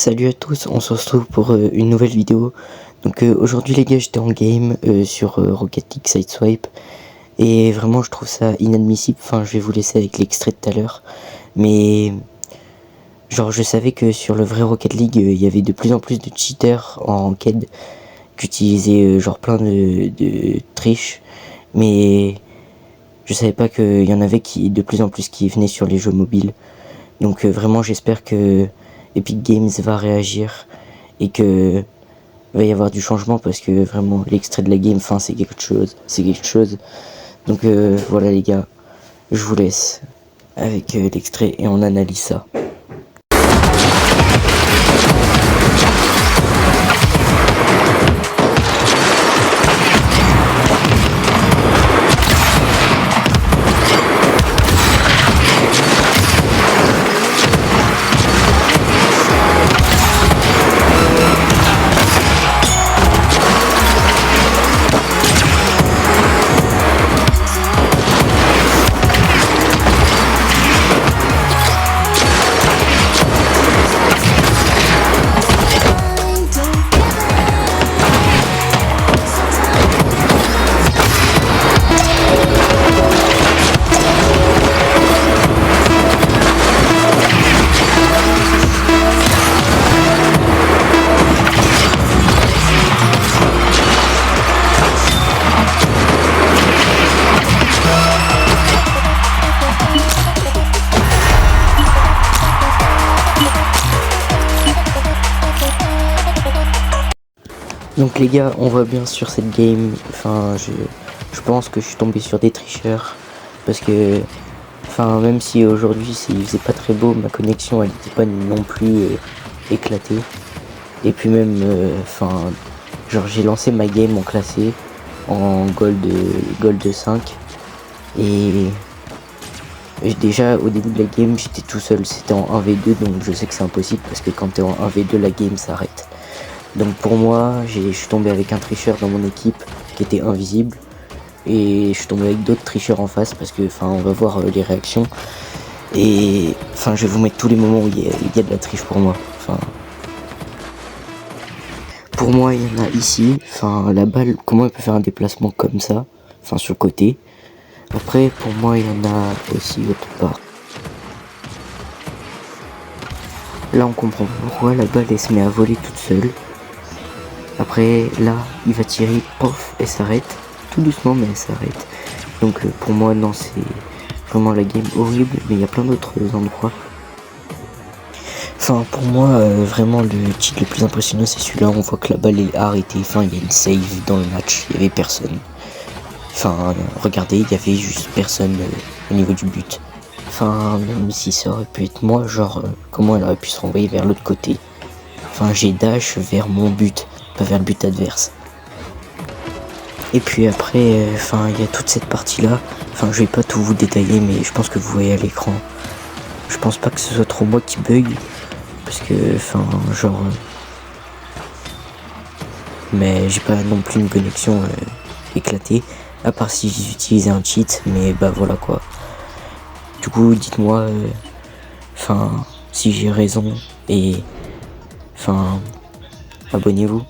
Salut à tous, on se retrouve pour une nouvelle vidéo. Donc aujourd'hui les gars, j'étais en game sur Rocket League Sideswipe et vraiment je trouve ça inadmissible. Enfin, je vais vous laisser avec l'extrait de tout à l'heure, mais genre je savais que sur le vrai Rocket League il y avait de plus en plus de cheaters en ranked qui utilisaient genre plein de triches, mais je savais pas qu'il y en avait qui de plus en plus qui venaient sur les jeux mobiles. Donc vraiment j'espère que Epic Games va réagir et que va y avoir du changement, parce que vraiment l'extrait de la game, enfin c'est quelque chose. Donc voilà les gars, je vous laisse avec l'extrait et on analyse ça. Donc les gars, on voit bien sur cette game, enfin je pense que je suis tombé sur des tricheurs, parce que enfin même si aujourd'hui il faisait pas très beau, ma connexion elle était pas non plus éclatée. Et puis même enfin genre j'ai lancé ma game en classé en gold 5 et déjà au début de la game j'étais tout seul, c'était en 1v2, donc je sais que c'est impossible parce que quand t'es en 1v2 la game s'arrête. Donc pour moi, je suis tombé avec un tricheur dans mon équipe qui était invisible, et je suis tombé avec d'autres tricheurs en face parce que, enfin, on va voir les réactions. Et enfin, je vais vous mettre tous les moments où il y a de la triche pour moi. Enfin, pour moi, il y en a ici. Enfin, la balle, comment elle peut faire un déplacement comme ça, enfin sur le côté. Après, pour moi, il y en a aussi autre part. Là, on comprend pourquoi la balle elle se met à voler toute seule. Après là il va tirer, pof, elle s'arrête, tout doucement mais elle s'arrête. Donc pour moi non, c'est vraiment la game horrible, mais il y a plein d'autres endroits. Enfin pour moi vraiment le cheat le plus impressionnant c'est celui-là, on voit que la balle est arrêtée, enfin il y a une save dans le match, il y avait personne. Enfin regardez, il y avait juste personne au niveau du but. Enfin même si ça aurait pu être moi, genre comment elle aurait pu se renvoyer vers l'autre côté. Enfin j'ai dash vers mon but, pas vers le but adverse. Et puis après, enfin il y a toute cette partie là, enfin je vais pas tout vous détailler, mais je pense que vous voyez à l'écran. Je pense pas que ce soit trop moi qui bug, parce que enfin genre mais j'ai pas non plus une connexion éclatée, à part si j'utilisais un cheat, mais bah voilà quoi. Du coup dites-moi enfin si j'ai raison, et enfin abonnez-vous.